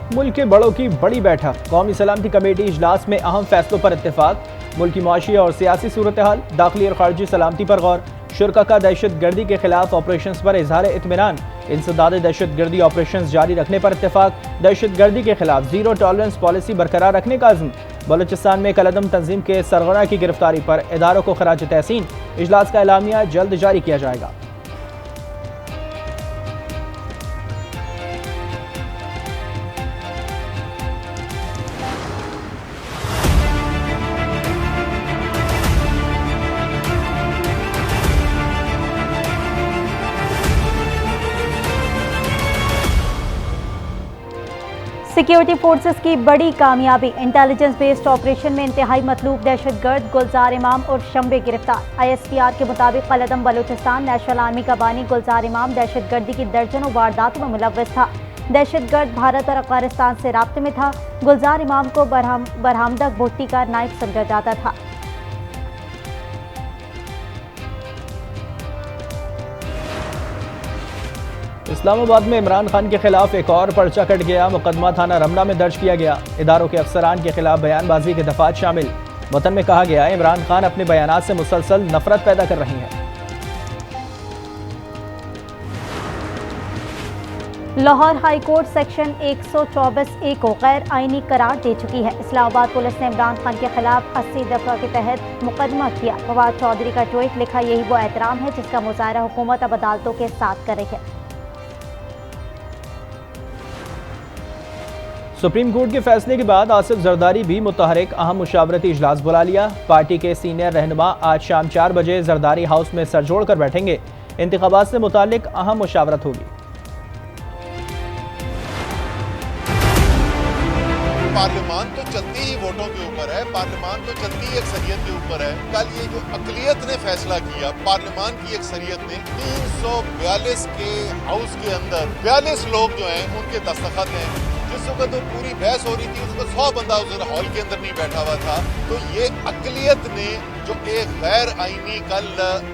मुल्क के बड़ों की बड़ी बैठक, कौमी सलामती कमेटी इजलास में अहम फैसलों पर इत्तेफाक। मुल्क की माशी और सियासी सूरत हाल, दाखिली और खारजी सलामती पर गौर। शुरा का दहशत गर्दी के खिलाफ ऑपरेशन पर इजहार इत्मीनान। इंसदाद दहशत गर्दी ऑपरेशन जारी रखने पर इत्तेफाक। दहशत गर्दी के खिलाफ जीरो टॉलरेंस पॉलिसी बरकरार रखने का अज़्म। बलूचिस्तान में कलअदम तंजीम के सरगना की गिरफ्तारी पर इदारों को खराज तहसीन। इजलास का एलामिया जल्द जारी किया जाएगा। सिक्योरिटी फोर्सेस की बड़ी कामयाबी, इंटेलिजेंस बेस्ड ऑपरेशन में इंतहाई मतलूब दहशतगर्द गुलजार इमाम और शंबे गिरफ्तार। ISPR के मुताबिक कलअदम बलूचिस्तान नेशनल आर्मी का बानी गुलजार इमाम दहशतगर्दी की दर्जनों वारदातों में मुलव्वस था। दहशतगर्द भारत और अफगानिस्तान से राब्ते में था। गुलजार इमाम को बरहमदक भुट्टी का नायक समझा जाता था। इस्लामाबाद में इमरान खान के खिलाफ एक और पर्चा कट गया। मुकदमा थाना रमना में दर्ज किया गया। इदारों के अफसरान के खिलाफ बयानबाजी के दफात शामिल। वतन में कहा गया इमरान खान अपने बयानात से मुसलसल नफरत पैदा कर रही हैं। Lahore high court section 124A को गैर आईनी करार दे चुकी है। इस्लामाबाद पुलिस ने इमरान खान के खिलाफ 80 दफा के तहत मुकदमा किया। फवाद चौधरी का ट्वीट लिखा, यही वो एहतराम है जिसका मुजाहरा हुकूमत अब अदालतों के साथ कर रही है। सुप्रीम कोर्ट के फैसले के बाद आसिफ जरदारी भी मुतहरिक अहम मुशावरती इजलास बुला लिया। पार्टी के सीनियर रहनुमा आज शाम 4 बजे जरदारी हाउस में सर जोड़ कर बैठेंगे। इंतखाबात से मुतालिक अहम मुशावरत होगी। पार्लियामान तो चलती ही वोटों के ऊपर है, पार्लियामान तो चलती ही अक्सरियत के ऊपर है। कल ये जो अकलियत ने फैसला किया, पार्लियामान की अक्सरियत ने 342 के हाउस के अंदर 42 लोग जो हैं उनके दस्तखत हैं। जिस वक्त तो पूरी बहस हो रही थी उसमें 100 बंदा उस हॉल के अंदर नहीं बैठा हुआ था। तो ये अकलियत ने जो एक गैर आईनी कल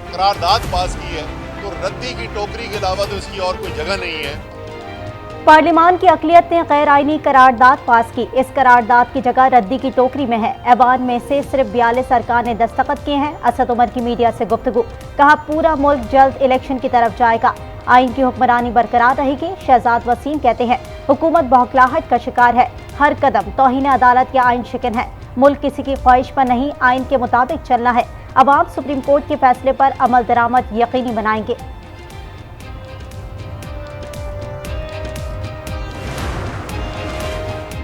करारदाद पास की है, तो रद्दी की टोकरी के अलावा तो इसकी और कोई जगह नहीं है। पार्लियामान की अकलियत ने गैर आईनी करारदाद पास की। इस करारदाद की जगह रद्दी की टोकरी में है। ऐवान में से सिर्फ 42 अरकान ने दस्तखत किए हैं। असद उमर की मीडिया से गुफ्तगू, कहा पूरा मुल्क जल्द इलेक्शन की तरफ जाएगा, आइन की हुक्मरानी बरकरार रहेगी। शहजाद वसीम कहते हैं हुकूमत बौखलाहट का शिकार है, हर कदम तौहीन अदालत या आइन शिकन है। मुल्क किसी की ख्वाहिश पर नहीं, आइन के मुताबिक चलना है। अवाम सुप्रीम कोर्ट के फैसले पर अमल दरामद यकीनी बनाएंगे।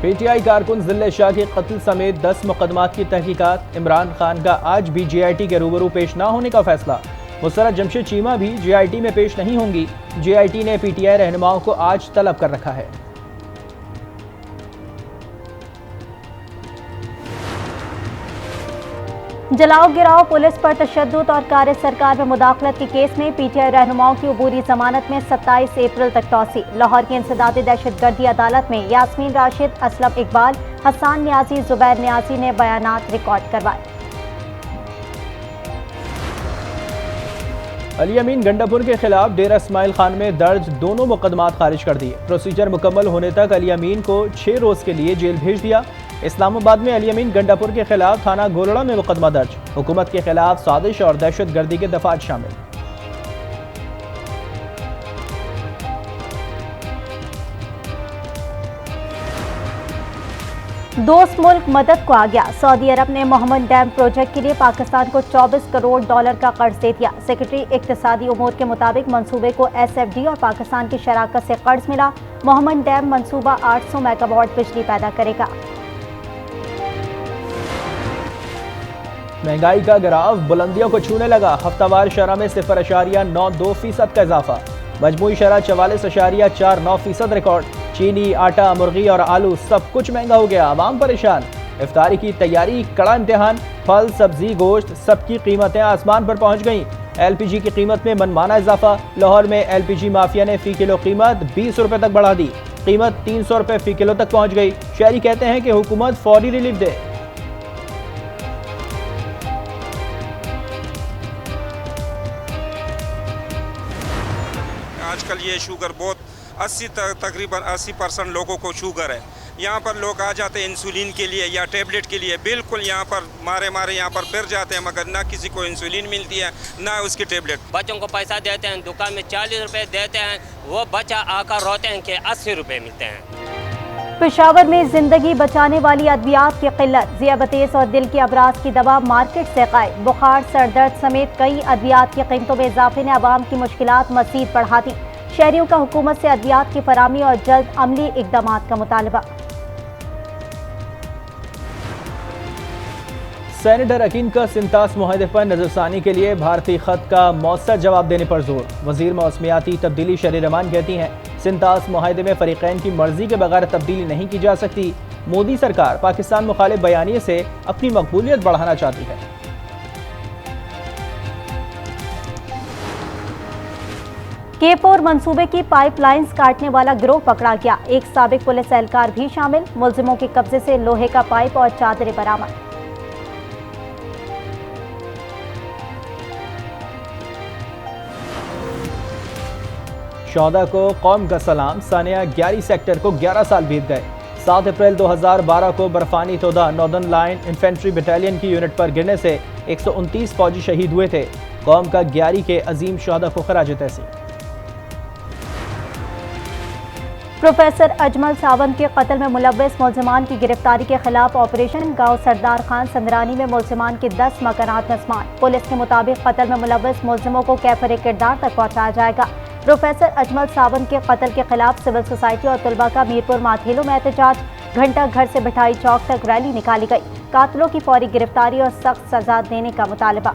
PTI कारकुन जिले शाह के कत्ल समेत 10 मुकदमात की तहकीकात। इमरान खान का आज भी JIT के रूबरू पेश न होने का फैसला। मुसर्रत जमशेद चीमा भी JIT में पेश नहीं होंगी। JIT ने PTI रहनुमाओं को आज तलब कर रखा है। जलाओ गिराओ पुलिस पर तशद्दुद और कार्य सरकार में मुदाखलत के केस में PTI रहनुमाओं की अबूरी जमानत में 27 अप्रैल तक तौसी। लाहौर की इंसदादी दहशतगर्दी अदालत में यास्मीन राशिद, असलम इकबाल, हसन न्याजी, जुबैर न्याजी ने बयानात रिकॉर्ड करवाए। अली अमीन गंडापुर के खिलाफ डेरा इस्माइल खान में दर्ज दोनों मुकदमात खारिज कर दिए। प्रोसीजर मुकम्मल होने तक अली अमीन को 6 रोज के लिए जेल भेज दिया। इस्लामाबाद में अली अमीन गंडापुर के खिलाफ थाना गोलड़ा में मुकदमा दर्ज। हुकूमत के खिलाफ साजिश और दहशत गर्दी के दफात शामिल। दोस्त मुल्क मदद को आ गया। सऊदी अरब ने मोहम्मद डैम प्रोजेक्ट के लिए पाकिस्तान को $24 करोड़ का कर्ज दे दिया। सेक्रेटरी इक्तिसादी उमूर के मुताबिक मंसूबे को SFD और पाकिस्तान की शराकत से कर्ज मिला। मोहम्मद डैम मंसूबा 800 मेगावाट बिजली पैदा करेगा। महंगाई का ग्राफ बुलंदियों को छूने लगा। हफ्तावार शरह में 0.92% का इजाफा। मजमूई शरह 44.49% रिकॉर्ड। चीनी, आटा, मुर्गी और आलू सब कुछ महंगा हो गया। आवाम परेशान। इफ्तारी की तैयारी कड़ा इम्तिहान। फल, सब्जी, गोश्त सबकी कीमतें आसमान पर पहुंच गईं। LPG की कीमत में मनमाना इजाफा। लाहौर में LPG माफिया ने फी किलो कीमत 20 रुपए तक बढ़ा दी। कीमत 300 रुपए फी किलो तक पहुंच गई। शहरी कहते हैं कि हुकूमत फौरी रिलीफ दे। आजकल ये शुगर बहुत तकरीबन 80% लोगों को शुगर है। यहाँ पर लोग आ जाते हैं इंसुलिन के लिए या टेबलेट के लिए, बिल्कुल यहाँ पर मारे यहाँ पर फिर जाते हैं, मगर ना किसी को इंसुलिन मिलती है ना उसकी टेबलेट। बच्चों को पैसा देते हैं, दुकान में 40 रुपए देते हैं, वो बच्चा आकर रोते हैं कि 80 रुपए मिलते हैं। पेशावर में जिंदगी बचाने वाली अद्वियात की किल्लत, ज़ियाबतेज़ और दिल के अमराज की दवा मार्केट से गायब। बुखार, सर दर्द समेत कई अद्वियात की कीमतों में इजाफे ने आवाम की मुश्किलात मज़ीद बढ़ा दी। शहरियों का हुकूमत से अद्वियात की फराहमी और जल्द अमली इक़दामात का मुतालबा। सेनेटर अकीन का सिंतास मुआहदे पर नजरसानी के लिए भारतीय खत का मौसर जवाब देने पर जोर। वजीर मौसमियाती तब्दीली शरी रहमान कहती हैं सिंतास मुआहदे में फरीकैन की मर्जी के बगैर तब्दीली नहीं की जा सकती। मोदी सरकार पाकिस्तान मुखालिफ बयानिए से अपनी मकबूलियत बढ़ाना चाहती है। K4 मंसूबे की पाइपलाइंस काटने वाला गिरोह पकड़ा गया। एक साबिक पुलिस एहलकार भी शामिल। मुलजिमों के कब्जे से लोहे का पाइप और चादरें बरामद। शोहदा को कौम का सलाम। सानिया 11 सेक्टर को 11 साल बीत गए। 7 अप्रैल 2012 को बर्फानी तोदा नॉर्दर्न लाइन इन्फेंट्री बटालियन की यूनिट पर गिरने से 129 फौजी शहीद हुए थे। कौम का 11 के अजीम शोहदा को खराज तहसीन। प्रोफेसर अजमल सावंत के कत्ल में मुलव्वस मुलजिमान की गिरफ्तारी के खिलाफ ऑपरेशन गांव सरदार खान संदरानी में मुलजिमान के 10 मकानात नस्मान। पुलिस के मुताबिक कत्ल में मुलव्वस मुलजिमों को कैफर किरदार तक पहुंचाया जाएगा। प्रोफेसर अजमल सावंत के कत्ल के खिलाफ सिविल सोसाइटी और तलबा का मीरपुर माथेलो में एहतजाज। घंटा घर से बिठाई चौक तक रैली निकाली गई। कातिलों की फौरी गिरफ्तारी और सख्त सजा देने का मुतालबा।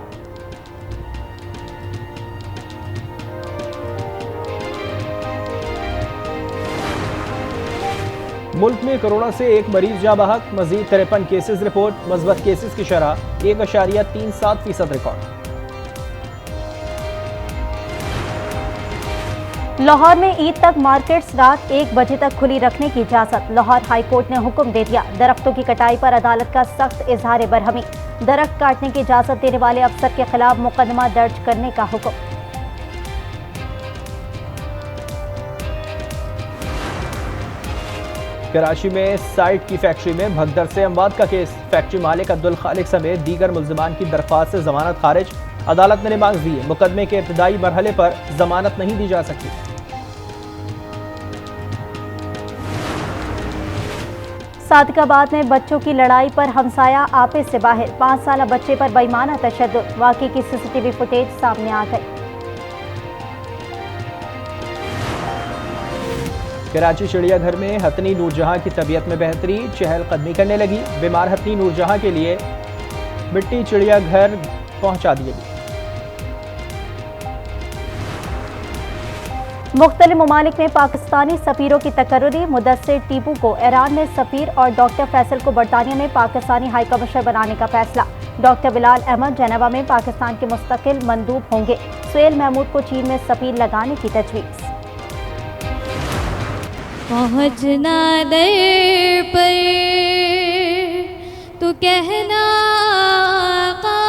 मुल्क में कोरोना से एक मरीज जा बहक। मजीद 53 केसेस रिपोर्ट। मस्बत केसेस की शरह 1.37% रिकॉर्ड। लाहौर में ईद तक मार्केट्स रात 1 बजे तक खुली रखने की इजाजत। लाहौर हाई कोर्ट ने हुक्म दे दिया। दरख्तों की कटाई पर अदालत का सख्त इजहार बरहमी। दरख्त काटने की इजाजत देने वाले अफसर के खिलाफ मुकदमा दर्ज करने का हुक्म। कराची में साइट की फैक्ट्री में भगदड़ से अमवात का केस। फैक्ट्री मालिक अब्दुल खालिक समेत दीगर मुल्जिमान की दरख्वास्त से जमानत खारिज। अदालत ने नमाज दी। मुकदमे के इब्तदाई मरहले पर जमानत नहीं दी जा सकती। सादिकाबाद में बच्चों की लड़ाई पर हमसाया आपे से बाहर। 5 साला बच्चे पर बेईमाना तशद्दुद। वाक़े की सीसीटीवी फुटेज सामने आ गई। कराची चिड़ियाघर में हथनी नूरजहां की तबीयत में बेहतरी। चहलकदमी करने लगी। बीमार हथनी नूरजहां के लिए मिट्टी चिड़ियाघर पहुंचा दी गई। मुख्तलिफ ममालिक में पाकिस्तानी सफीरों की तकर्री। मुदस्सिर टीपू को ईरान में सफीर और डॉक्टर फैसल को बरतानिया में पाकिस्तानी हाई कमिश्नर बनाने का फैसला। डॉक्टर बिलाल अहमद जेनेवा में पाकिस्तान के मुस्तकिल मंदूब होंगे। सुहेल महमूद को चीन में सफीर लगाने की तजवीज़। पहुँचना दर पर तो कहना आका,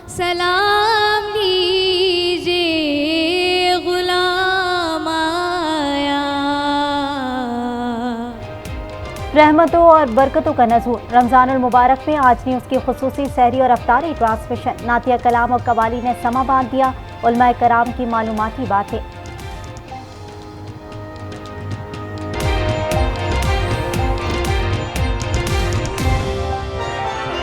सलाम लीजिए गुलाम आया। रहमतों और बरकतों का नज़ूर। रमज़ानुल मुबारक में आज न्यूज़ की खुसूसी सहरी और अफ्तारी ट्रांसमिशन। नातिया कलाम और कवाली ने समा बांध दिया। उलमाए कराम की मालूमाती बातें।